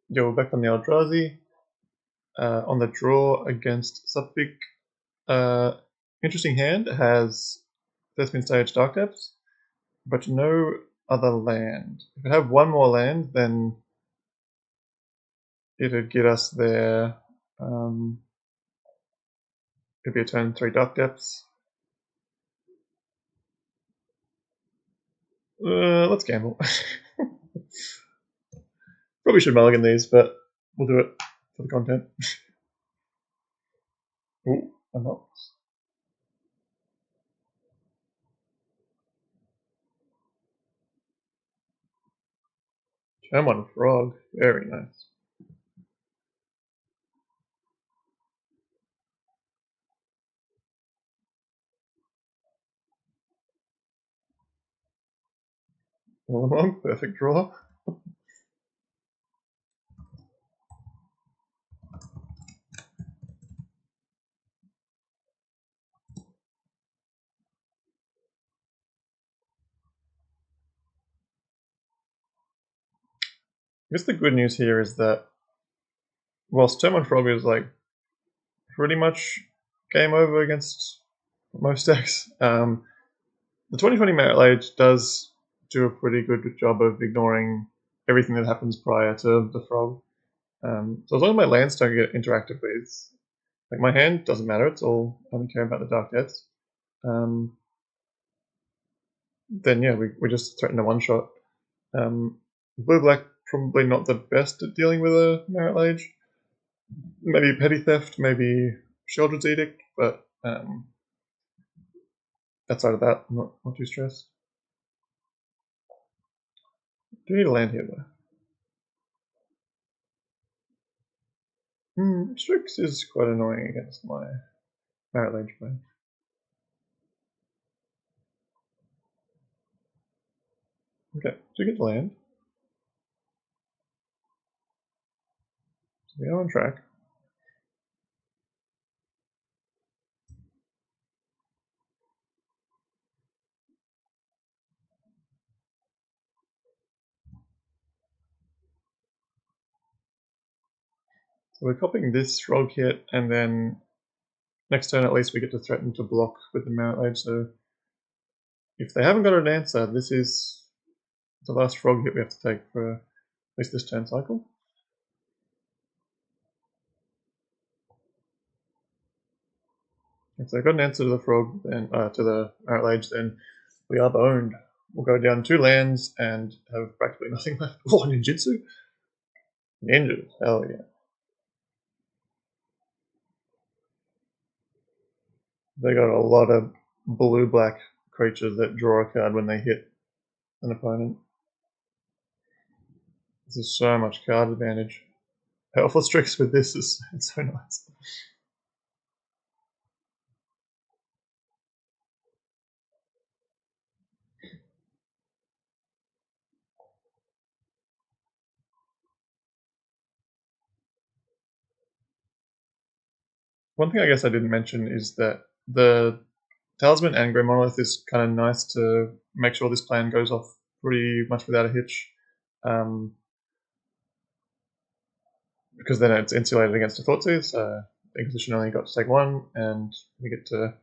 Yeah, we're back on the Eldrazi. On the draw against Suffolk. Interesting hand has Thespian Stage Dark Depths, but no other land. If it had one more land, then it'd get us there. It'd be a turn 3 Dark Depths. Let's gamble. Probably should mulligan these, but we'll do it for the content. Ooh, I'm not. Turn 1 Frog, very nice. Long, perfect draw. I guess the good news here is that whilst turn 1 Frog is like pretty much game over against most decks. The 2020 Merit Age does do a pretty good job of ignoring everything that happens prior to the Frog. So as long as my lands don't get interacted with, like my hand doesn't matter, it's all I only care about the Dark Depths. Then yeah, we just threaten a one-shot. Blue-black probably not the best at dealing with a Merit Age. Maybe Petty Theft, maybe Sheldred's Edict, but outside of that, I'm not too stressed. Do need to land here though. Strix is quite annoying against my Merit Age play. Okay, so we get to land. So we are on track. So we're copying this Rogue hit, and then next turn at least we get to threaten to block with the Merit Age. So if they haven't got an answer, this is the last Frog hit we have to take for at least this turn cycle. If they've got an answer to the Frog, then to the Merit Age, then we are boned. We'll go down 2 lands and have practically nothing left. Oh, Ninjutsu? Ninjas, hell yeah. They got a lot of blue-black creatures that draw a card when they hit an opponent. This is so much card advantage. Powerful Strix with this is so nice. One thing I guess I didn't mention is that the Talisman and Grey Monolith is kind of nice to make sure this plan goes off pretty much without a hitch. Because then it's insulated against a Thoughtseize, so the Inquisition only got to take 1, and we get to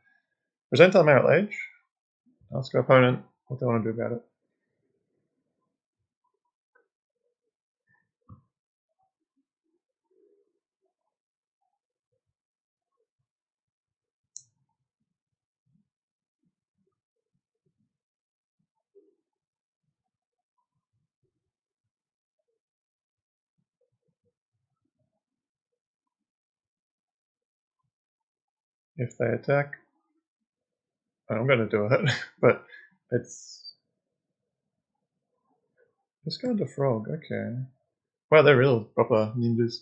present our Merit Age, ask our opponent what they want to do about it. If they attack, I'm going to do it, but it's discard the frog. Okay. Wow, they're real proper ninjas.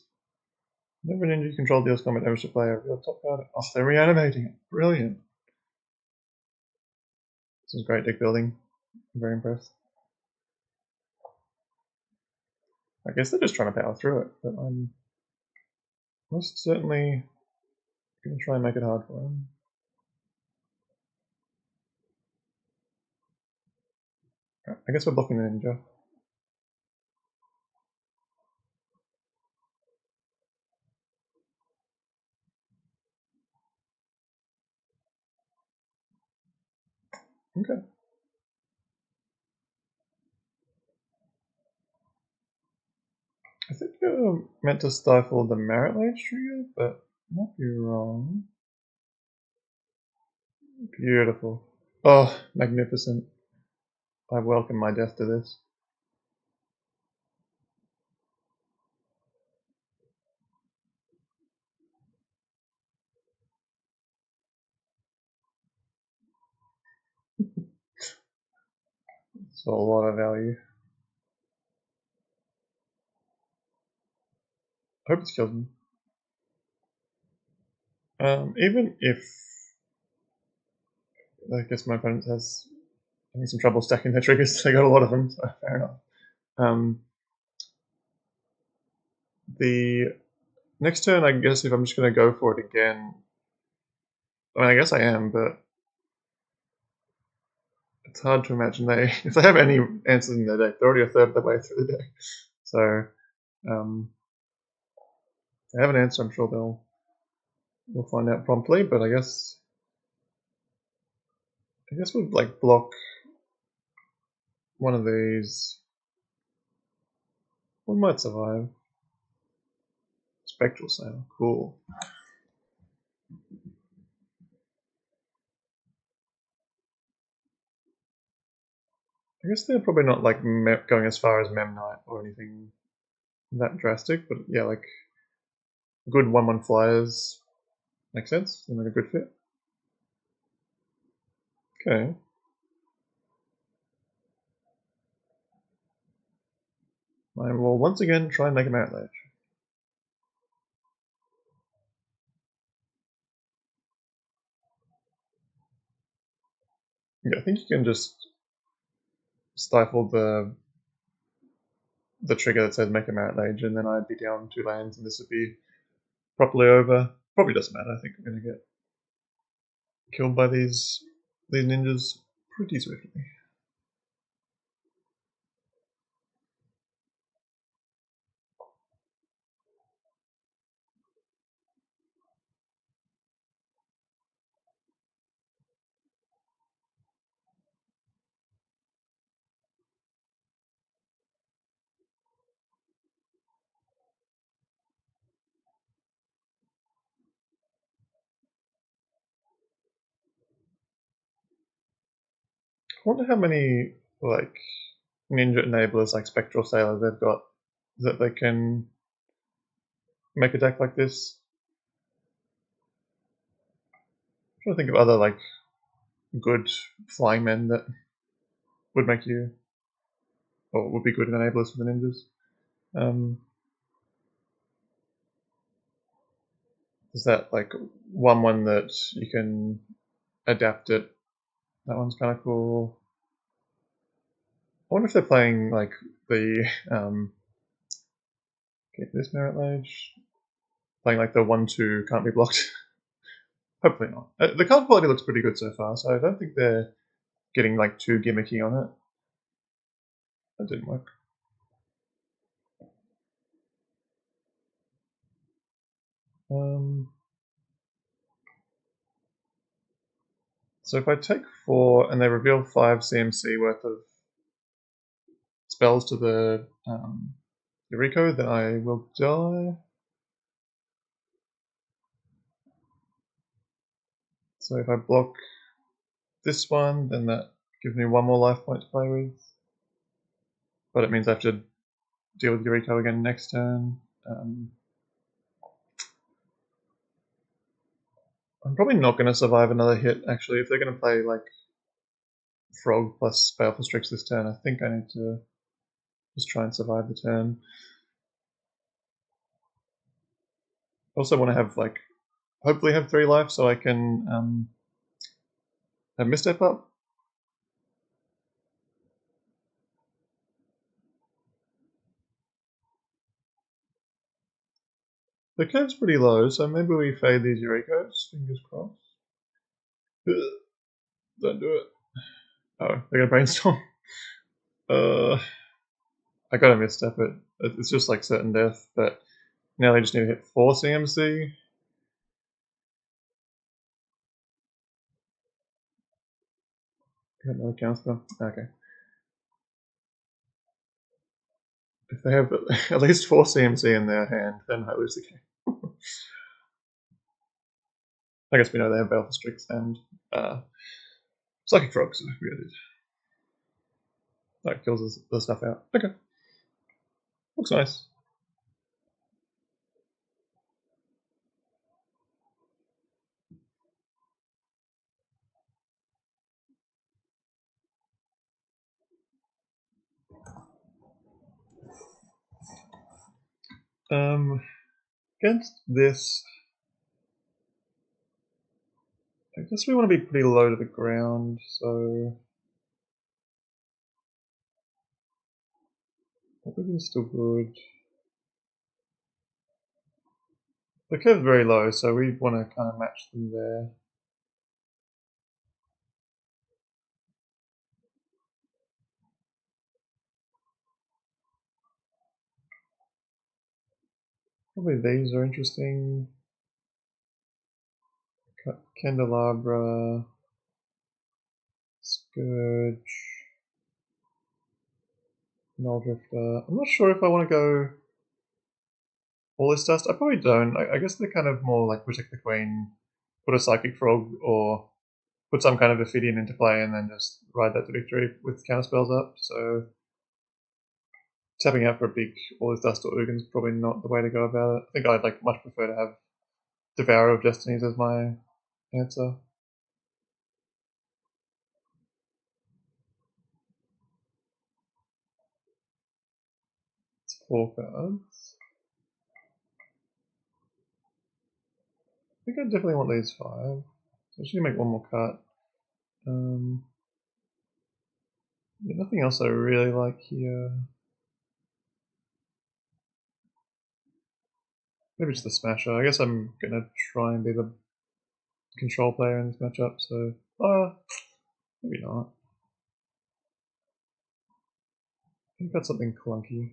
Whenever ninja control deals combat damage to player, real top card. Oh, they're reanimating it. Brilliant. This is great deck building. I'm very impressed. I guess they're just trying to power through it, but I'm most certainly going to try and make it hard for them. I guess we're blocking the ninja. Okay. I think you're meant to stifle the Merit Lage trigger, but I might be wrong. Beautiful. Oh, magnificent. I welcome my death to this. It's a lot of value. I hope this kills me. Even if I guess my opponent has having some trouble stacking their triggers, they got a lot of them, so fair enough. The next turn, I guess if I'm just going to go for it again, I mean, I guess I am, but it's hard to imagine if they have any answers in their deck, they're already a third of the way through the deck. So, if they have an answer, I'm sure we'll find out promptly. But I guess we'll like block one of these. One might survive. Spectral Sail, cool. I guess they're probably not like going as far as Mem Knight or anything that drastic, but yeah, like good 1/1 flyers makes sense. They're a good fit. Okay. I will once again try and make a Merit Lage. Yeah, I think you can just stifle the trigger that says make a Merit Lage, and then I'd be down 2 lands, and this would be properly over. Probably doesn't matter. I think I'm going to get killed by these ninjas pretty swiftly. I wonder how many like ninja enablers like Spectral Sailor they've got that they can make a deck like this. I'm trying to think of other like good flying men that would make you or would be good enablers for the ninjas. Is that like one that you can adapt it? That one's kind of cool. I wonder if they're playing like the this Merit Lage, playing like the 1/2 can't be blocked. Hopefully not. The card quality looks pretty good so far, so I don't think they're getting like too gimmicky on it. That didn't work. So if I take 4 and they reveal 5 CMC worth of spells to the Yuriko, then I will die. So if I block this one, then that gives me 1 more life point to play with. But it means I have to deal with Yuriko again next turn. I'm probably not going to survive another hit, actually. If they're going to play like Frog plus Baleful Strix this turn, I think I need to just try and survive the turn. Also want to have like, hopefully have 3 life so I can have Misstep up. The curve's pretty low, so maybe we fade these Eurikos, fingers crossed. Don't do it. Oh, they're gonna brainstorm. I gotta misstep it. It's just like certain death, but now they just need to hit 4 CMC. Got another counterspell. Okay. If they have at least 4 CMC in their hand, then I lose the game. I guess we know they have Baleful Strix and Psychic Frog, so we got it. That kills the stuff out. Okay. Looks nice. Against this, I guess we want to be pretty low to the ground, so Oblivion still good. The curve's very low, so we want to kind of match them there. Probably these are interesting. Candelabra, Scourge, Null Drifter. I'm not sure if I want to go all this dust. I probably don't. I guess they're kind of more like Protect the Queen, put a Psychic Frog, or put some kind of Ophidian into play and then just ride that to victory with counterspells up. So tapping out for a big all this dust or Ugin is probably not the way to go about it. I think I'd like much prefer to have Devourer of Destinies as my answer. It's 4 cards. I think I definitely want these 5. So I should make one more cut. Yeah, nothing else I really like here. Maybe just the Smasher. I guess I'm gonna try and be the control player in this matchup, so maybe not. I think that's something clunky.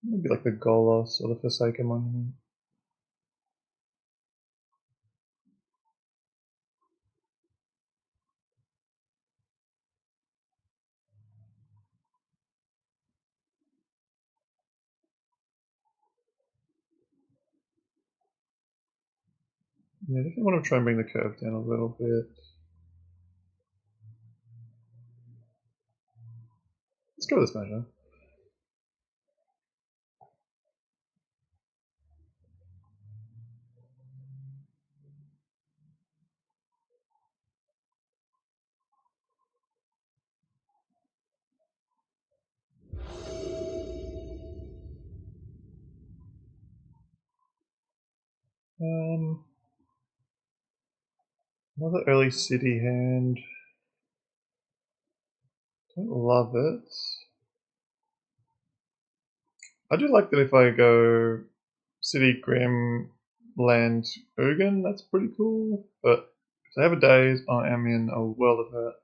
Maybe like the Golos or the Forsaken Monument. Yeah, I definitely want to try and bring the curve down a little bit. Let's go with this Smasher. Another early city hand. Don't love it. I do like that if I go City Grim Land Ugin, that's pretty cool. But if I have a daze, I am in a world of hurt.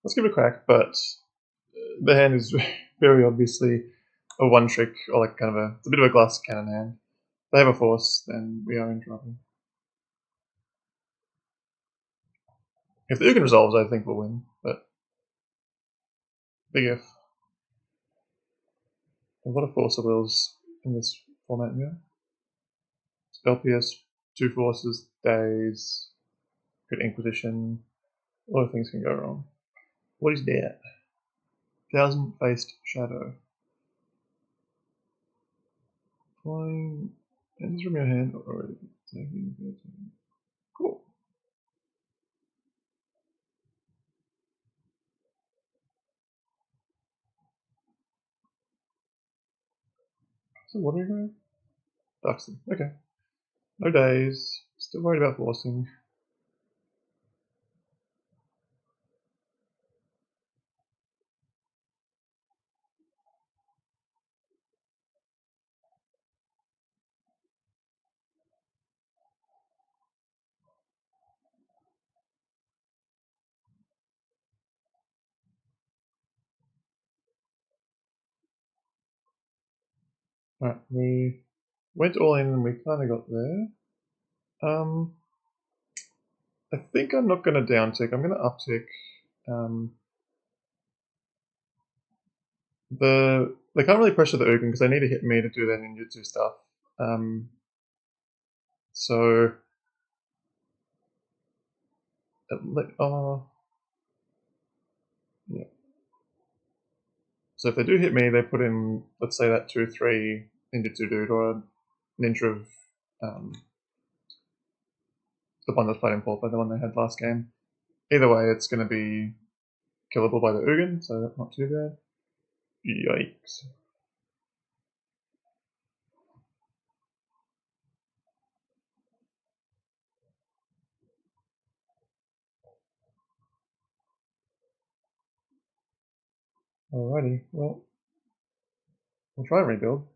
Let's give it a crack, but the hand is very obviously a one trick or like kind of it's a bit of a glass cannon hand. If they have a force, then we are in trouble. If the Ugin resolves, I think we'll win, but big if. A lot of force of wills in this format here. Spell Pierce, 2 forces, daze, good Inquisition. A lot of things can go wrong. What is that? Thousand Faced Shadow. Flying. Enters from your hand already. Cool. So what are you going? Duxton. Okay. No days. Still worried about forcing. Alright, we went all in and we kind of got there. I think I'm not going to downtick. I'm going to uptick. They can't really pressure the Ugin because they need to hit me to do their ninjutsu stuff. So yeah. So if they do hit me, they put in, let's say, that 2/3 ninjutsu dude or a ninja of the one that's played in Paul, the one they had last game. Either way, it's going to be killable by the Ugin, so that's not too bad. Yikes. Alrighty, well, we'll try and rebuild.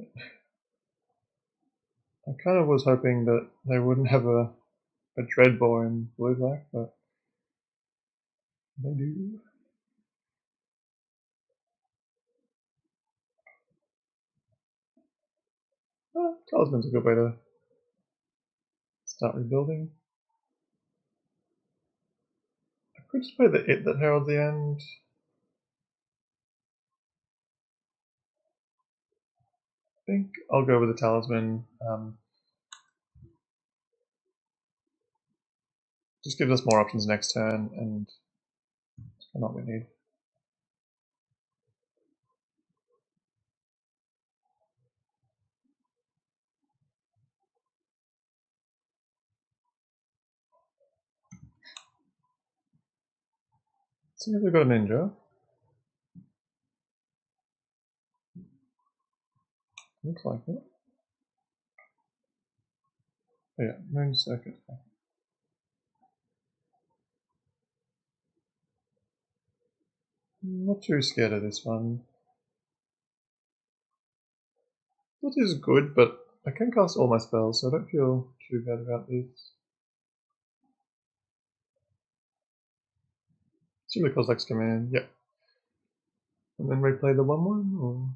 I kind of was hoping that they wouldn't have a Dreadbore in blue-black, but they do. Talisman's a good way to start rebuilding. I could just play the It that heralds the end. I think I'll go with the Talisman. Just gives us more options next turn, and it's not what we need. See if we've got a ninja. Looks like it. Oh yeah, Moon Circuit. I'm not too scared of this one. That is good, but I can cast all my spells, so I don't feel too bad about this. Assume the Kozilek's command, yep. And then replay the 1/1, or?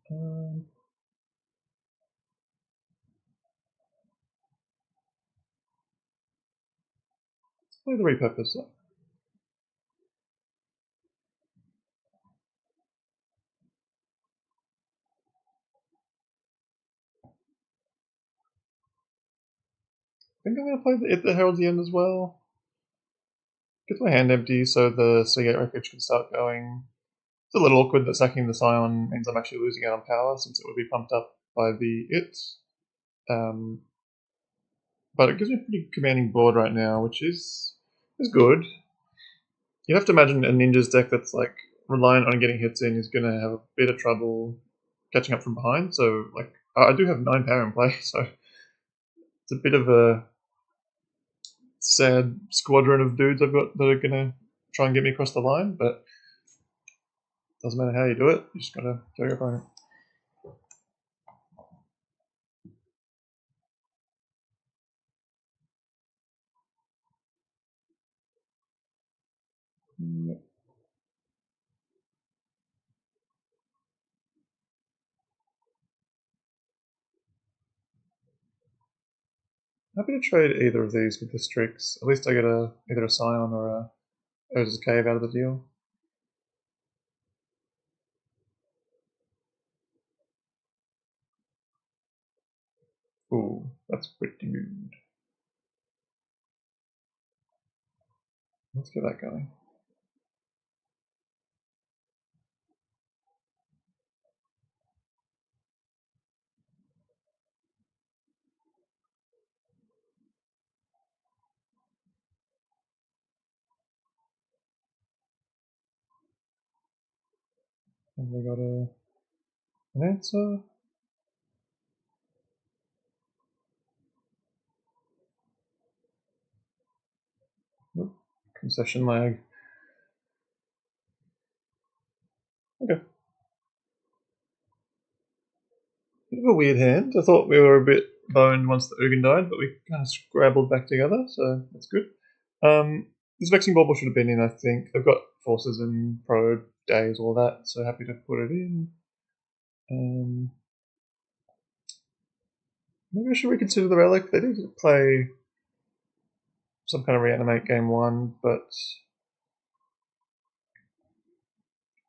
Um, let's play the repurpose. I think I'm going to play the It that heralds the end as well. Get my hand empty so the Seagate wreckage can start going. It's a little awkward that sacking the Scion means I'm actually losing out on power since it would be pumped up by the It. But it gives me a pretty commanding board right now, which is good. You have to imagine a ninja's deck that's like reliant on getting hits in is going to have a bit of trouble catching up from behind. So like I do have 9 power in play, so it's a bit of a sad squadron of dudes I've got that are going to try and get me across the line. But doesn't matter how you do it, you just got to kill your opponent. Yep. Happy to trade either of these with the Strix. At least I get either a Scion or a Urza's Cave out of the deal. Ooh, that's pretty good. Let's get that going. And we got an answer. Nope. Concession lag. Okay. Bit of a weird hand. I thought we were a bit boned once the Ugin died, but we kind of scrabbled back together, so that's good. This Vexing Bauble should have been in, I think. They've got Forces and Probe, Days, all that, so happy to put it in. Maybe I should reconsider the Relic. They did play some kind of reanimate game 1, but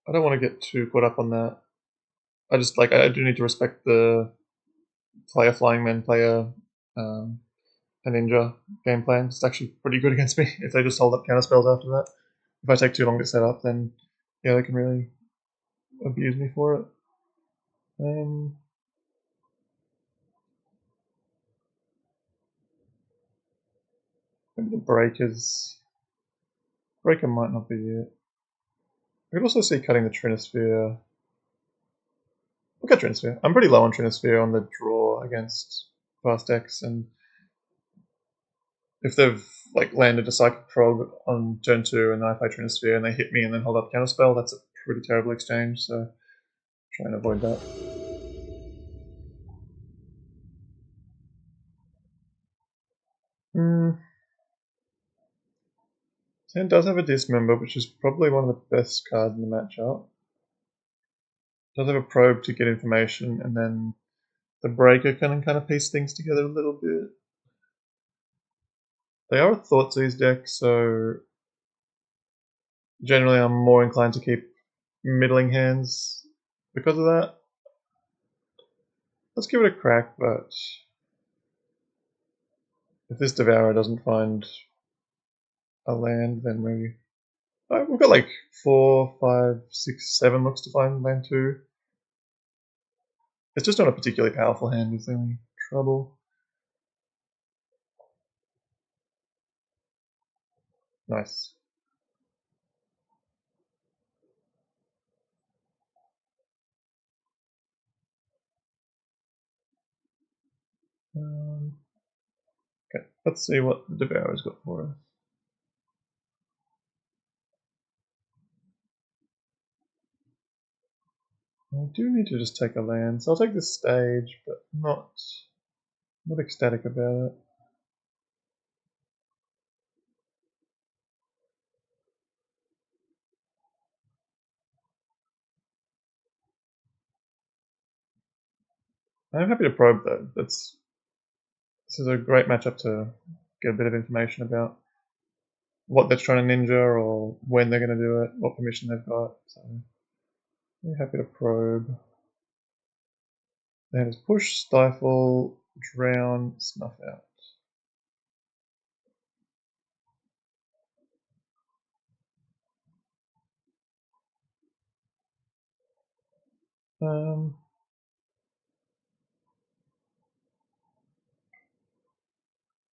I don't want to get too caught up on that. I do need to respect the player Flying Men, player a Ninja game plan. It's actually pretty good against me if they just hold up counter spells after that. If I take too long to set up, then yeah, they can really abuse me for it. Maybe the Breaker might not be it. I could also see cutting the Trinisphere. Look at Trinisphere. I'm pretty low on Trinisphere on the draw against fast decks, and if they've like landed a Psychic Frog on turn 2 and then I play Trinisphere and they hit me and then hold up counterspell, that's a pretty terrible exchange, so try and avoid that. Hand does have a Dismember, which is probably one of the best cards in the matchup. Does have a Probe to get information, and then the Breaker can kind of piece things together a little bit. They are a Thoughtseize deck, so generally I'm more inclined to keep middling hands because of that. Let's give it a crack, but if this Devourer doesn't find a land, then we've got like 4, 5, 6, 7 looks to find land 2. It's just not a particularly powerful hand is the only trouble. Nice. Okay, let's see what the Devourer's got for us. I do need to just take a land, so I'll take this stage, but not ecstatic about it. I'm happy to probe though. This is a great matchup to get a bit of information about what they're trying to ninja or when they're going to do it, what permission they've got. So I'm happy to probe. Then it's push, stifle, drown, snuff out.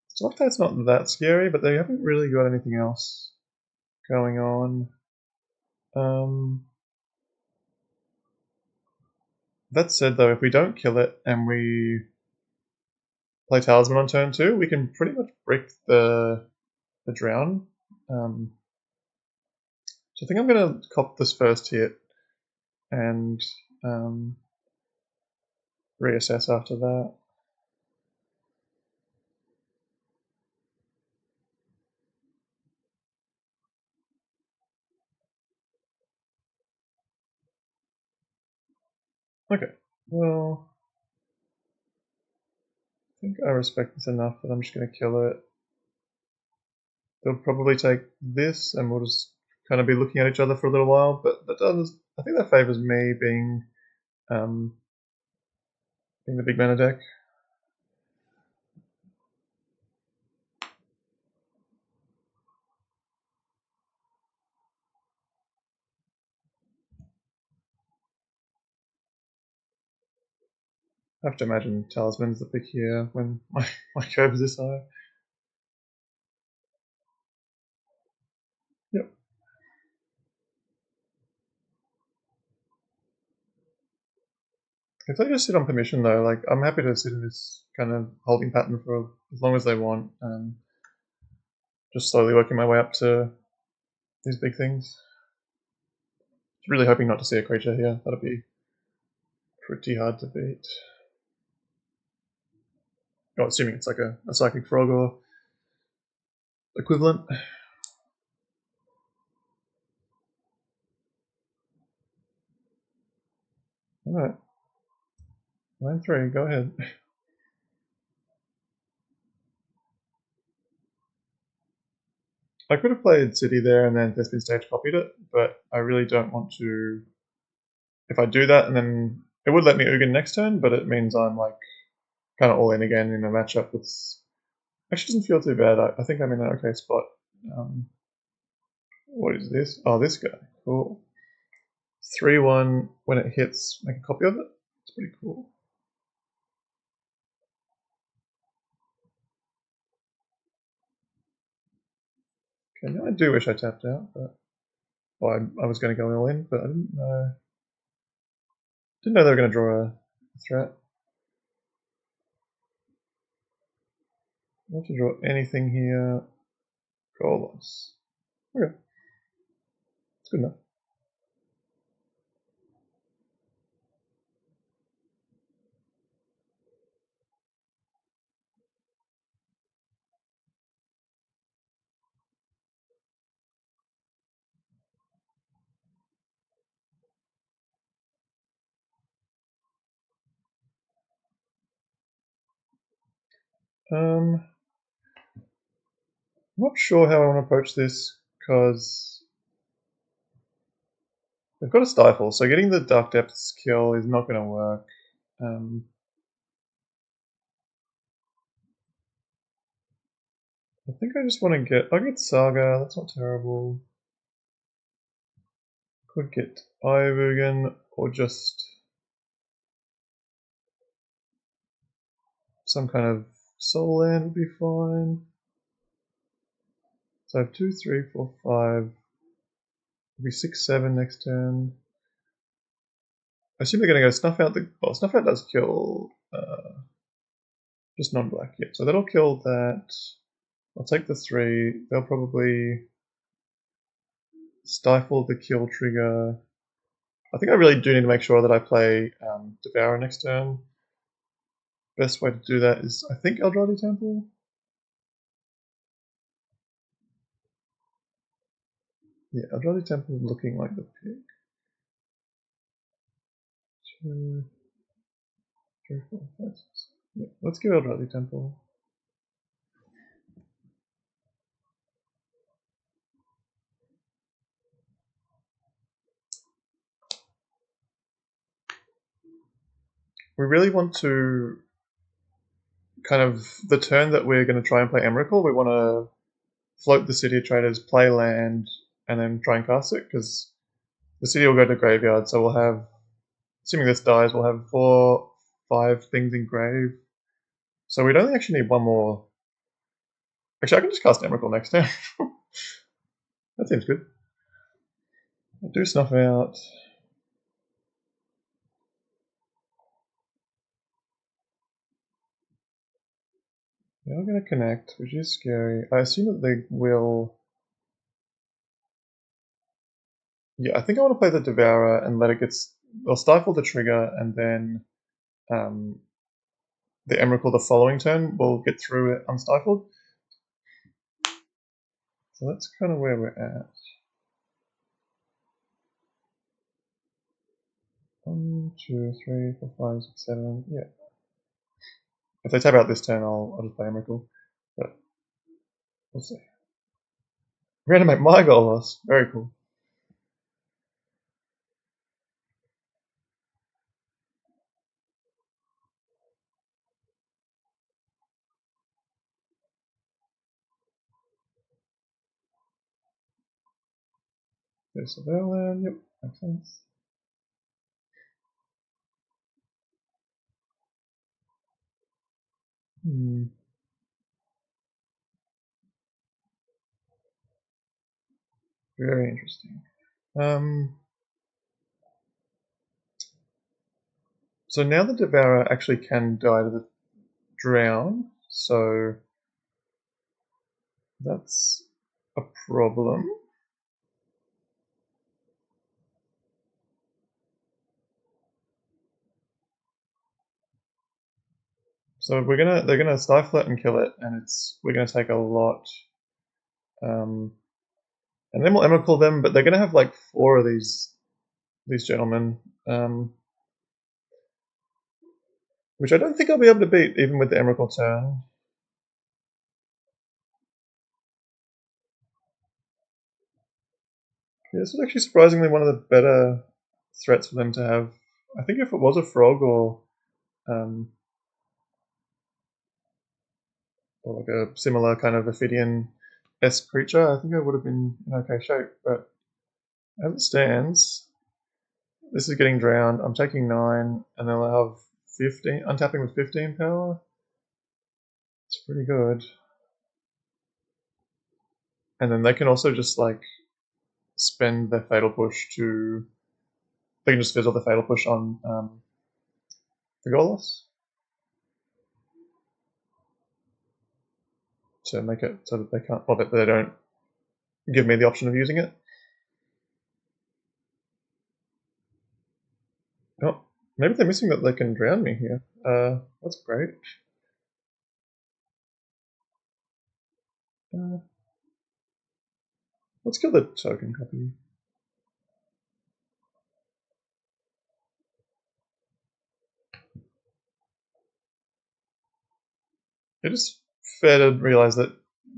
Stalactite's not that scary, but they haven't really got anything else going on. That said, though, if we don't kill it and we play Talisman on turn 2, we can pretty much brick the drown. So I think I'm going to cop this first hit and reassess after that. Okay, well, I think I respect this enough that I'm just going to kill it. They'll probably take this and we'll just kind of be looking at each other for a little while, but I think that favors me being the big mana deck. I have to imagine Talisman's the pick here when my curve is this high. Yep. If they just sit on permission though, like I'm happy to sit in this kind of holding pattern for as long as they want, just slowly working my way up to these big things. Really hoping not to see a creature here. That'll be pretty hard to beat. Oh, assuming it's like a psychic frog or equivalent. Alright. Line 3, go ahead. I could have played City there and then Thespian Stage copied it, but I really don't want to. If I do that and then it would let me Ugin next turn, but it means I'm like kind of all in again in a matchup that's actually doesn't feel too bad. I think I'm in an okay spot. What is this? Oh, this guy. Cool. 3-1 when it hits, make a copy of it. It's pretty cool. Okay, now I do wish I tapped out, but well, I was going to go all in, but I didn't know. Didn't know they were going to draw a threat. Not to draw anything here. Goal loss. Okay, it's good enough. I'm not sure how I want to approach this because they've got a stifle, so getting the Dark Depths kill is not going to work. I think I just want to get. I'll get Saga, that's not terrible. Could get Ivogan or just some kind of soul land would be fine. So I have 2, 3, 4, 5. It'll be 6, 7 next turn. I assume they're going to go Snuff Out. Well, Snuff Out does kill just non-black. Yeah, so that'll kill that. I'll take the 3. They'll probably stifle the kill trigger. I think I really do need to make sure that I play Devour next turn. Best way to do that is, I think, Eldrazi Temple. Yeah, Eldrazi Temple is looking like the pick. 2, 3, 4, 5, 6. Yeah, let's give Eldrazi Temple. We really want to kind of, the turn that we're going to try and play Emrakul, we want to float the City of Traders, play land, and then try and cast it, because the city will go to graveyard, so we'll have, assuming this dies, we'll have 4, 5 things in grave. So we'd only actually need one more. Actually, I can just cast Emrakul next turn. That seems good. I'll do Snuff Out. They're going to connect, which is scary. I assume that they will. Yeah, I think I want to play the Devourer and let it get. They'll stifle the trigger, and then the Emrakul the following turn will get through it unstifled. So that's kind of where we're at. 1, 2, 3, 4, 5, 6, 7. Yeah. If they tap out this turn, I'll just play Emrakul. But we'll see. Reanimate my goal loss. Very cool. There's a Verland. Yep, makes sense. Very interesting. So now the Devourer actually can die to the Drown, so that's a problem. So they're gonna stifle it and kill it, and we're gonna take a lot. And then we'll Emrakul them, but they're gonna have like 4 of these gentlemen. which I don't think I'll be able to beat even with the Emrakul turn. Yeah, this is actually surprisingly one of the better threats for them to have. I think if it was a frog or like a similar kind of Ophidian-esque creature, I think I would have been in okay shape. But as it stands, this is getting drowned. I'm taking 9, and then I'll have 15. Untapping with 15 power. It's pretty good. And then they can also just like spend their Fatal Push to. They can just fizzle the Fatal Push on the Golos to make it so that they can't, or that they don't give me the option of using it. Oh, maybe they're missing that they can drown me here. That's great. Let's kill the token copy. It is fair to realize that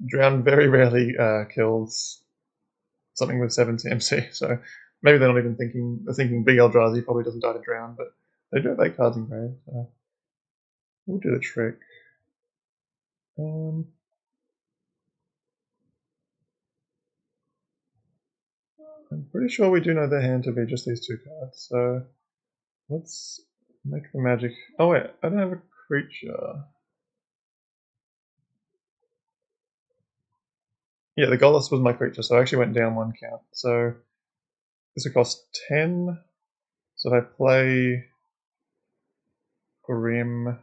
drown very rarely kills something with 7 CMC, so maybe they're not even thinking. They're thinking big Eldrazi probably doesn't die to drown, but they do have 8 cards in grave, so we'll do the trick. I'm pretty sure we do know their hand to be just these 2 cards, so let's make the magic. Oh wait, I don't have a creature. Yeah, the Golos was my creature, so I actually went down 1 count. So this would cost 10. So if I play Grim.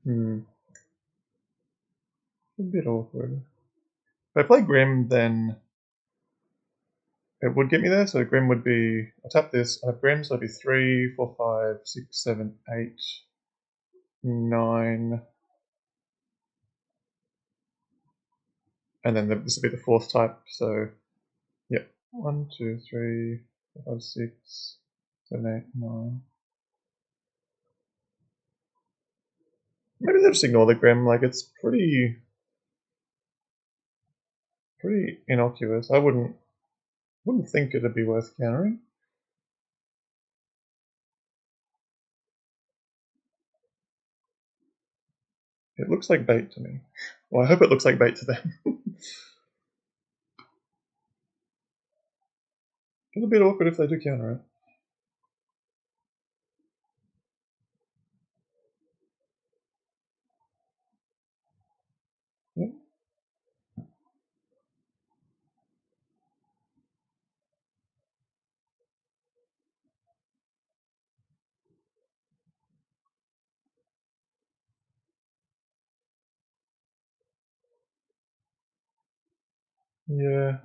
A bit awkward. If I play Grim, then it would get me there. So Grim would be. I'll tap this. I have Grim, so it'd be 3, 4, 5, 6, 7, 8, 9. And then this would be the 4th type. So, yeah. 1, 2, 3, 4, 5, 6, 7, 8, 9. Maybe they'll just ignore the Grim. Like, it's pretty innocuous. I wouldn't think it'd be worth countering. It looks like bait to me. Well, I hope it looks like bait to them. It's a bit awkward if they do counter it. Yep. Yeah.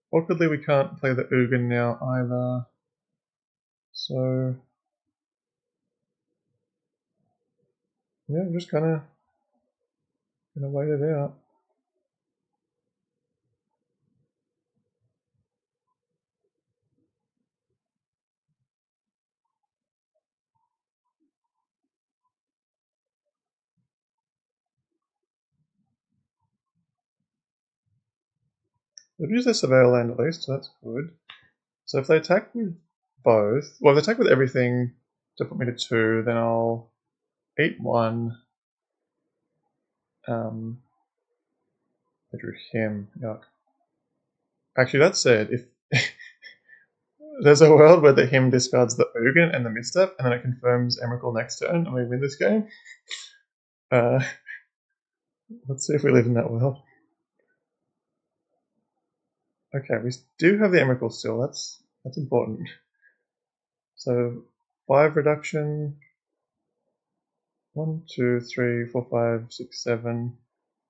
Awkwardly, we can't play the Ugin now either. So, yeah, I'm just gonna wait it out. They've used their Surveil land at least, so that's good. So if they attack with both, well, if they attack with everything to put me to 2, then I'll eat 1. I drew him. Yuck. Actually, that said, if there's a world where the him discards the Ugin and the misstep, and then it confirms Emrakul next turn, and we win this game. Let's see if we live in that world. Okay, we do have the Emrakul still. That's important. So 5 reduction. 1, 2, 3, 4, 5, 6, 7.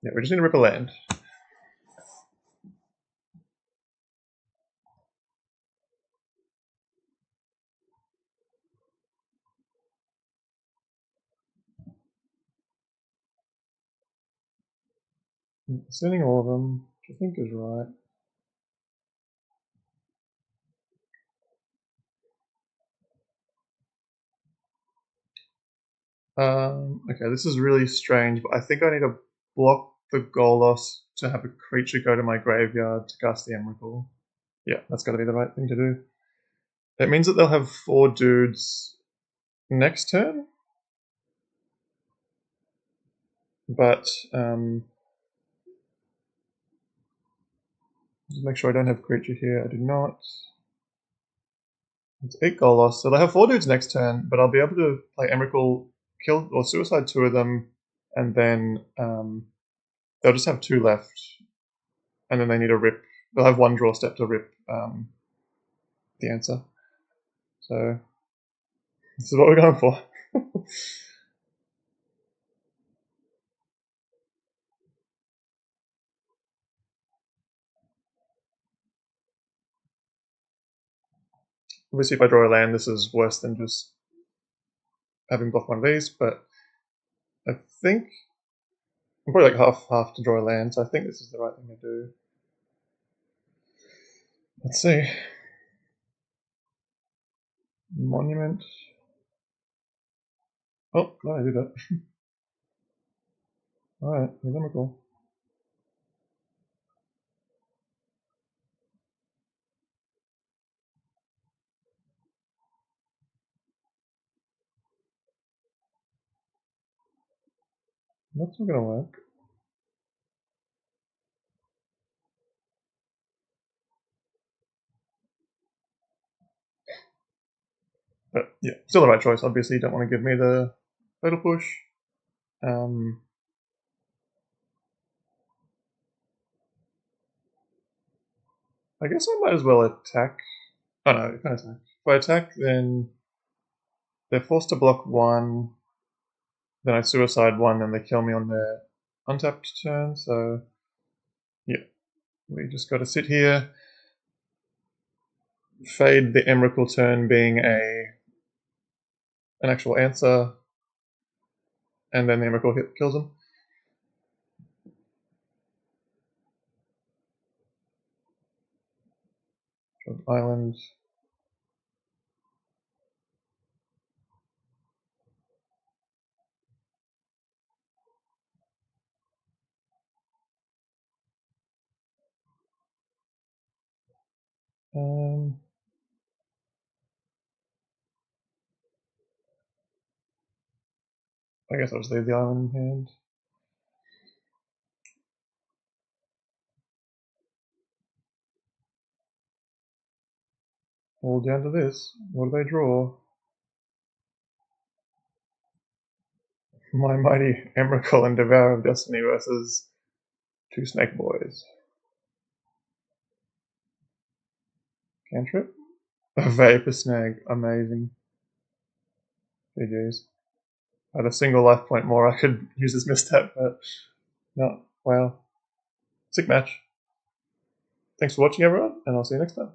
Yeah, we just need to rip a land. Sending all of them, which I think is right. Okay, this is really strange, but I think I need to block the Golos to have a creature go to my graveyard to cast the Emrakul. Yeah, that's got to be the right thing to do. It means that they'll have 4 dudes next turn, but just make sure I don't have creature here. I do not. It's 8 Golos, so they have 4 dudes next turn, but I'll be able to play Emrakul, kill or suicide 2 of them, and then they'll just have 2 left, and then they need a rip. They'll have 1 draw step to rip the answer. So this is what we're going for. Obviously, if I draw a land, this is worse than just having blocked one of these, but I think I'm probably like half to draw a land, so I think this is the right thing to do. Let's see. Monument. Oh, glad I did that. Alright, Emrakul. That's not gonna work. But yeah, still the right choice. Obviously, you don't want to give me the fatal push. I guess I might as well attack. Oh no, I can't attack. If I attack, then they're forced to block 1. Then I suicide 1, and they kill me on their untapped turn. So yeah, we just got to sit here, fade the Emrakul turn being an actual answer, and then the Emrakul kills him. Island. I guess I'll just leave the island in hand. All down to this. What do they draw? My mighty Emrakul and Devourer of Destiny versus 2 Snake Boys. Cantrip? A Vapor Snag. Amazing. GG's. At a single life point more, I could use this misstep, but no. Wow. Sick match. Thanks for watching, everyone, and I'll see you next time.